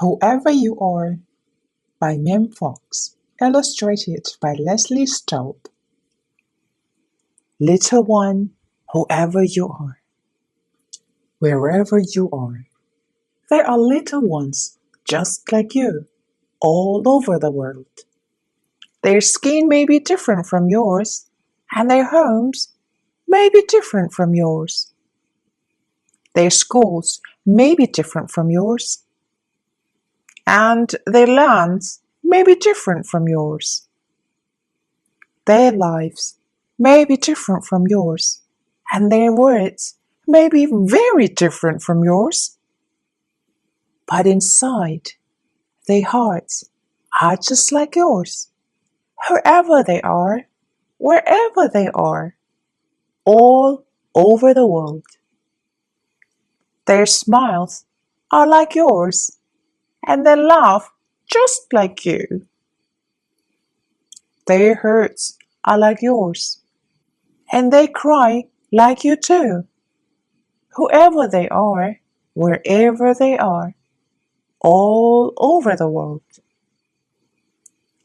Whoever You Are by Mem Fox, illustrated by Leslie Staub. Little one, whoever you are, wherever you are, there are little ones just like you all over the world. Their skin may be different from yours, and their homes may be different from yours. Their schools may be different from yours, and their lands may be different from yours. Their lives may be different from yours, and their words may be very different from yours. But inside, their hearts are just like yours, wherever they are, wherever they are, all over the world. Their smiles are like yours, and they laugh just like you. Their hurts are like yours, and they cry like you too. Whoever they are, wherever they are, all over the world.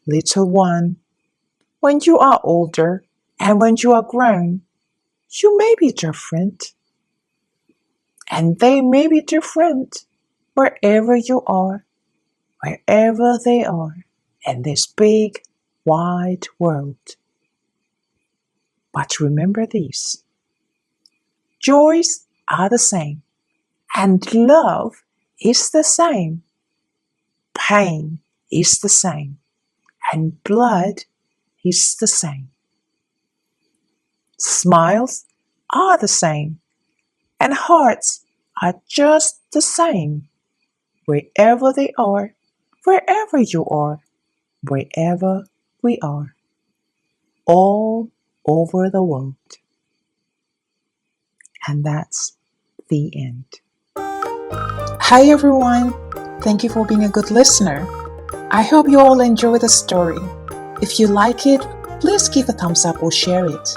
Little one, when you are older and when you are grown, you may be different. And they may be different wherever you are, wherever they are in this big, wide world. But remember this: joys are the same, and love is the same. Pain is the same, and blood is the same. Smiles are the same, and hearts are just the same, wherever they are, wherever you are, wherever we are, all over the world. And that's the end. Hi everyone, thank you for being a good listener. I hope you all enjoy the story. If you like it, please give a thumbs up or share it.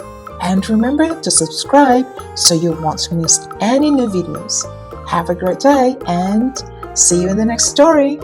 And remember to subscribe so you won't miss any new videos. Have a great day and see you in the next story.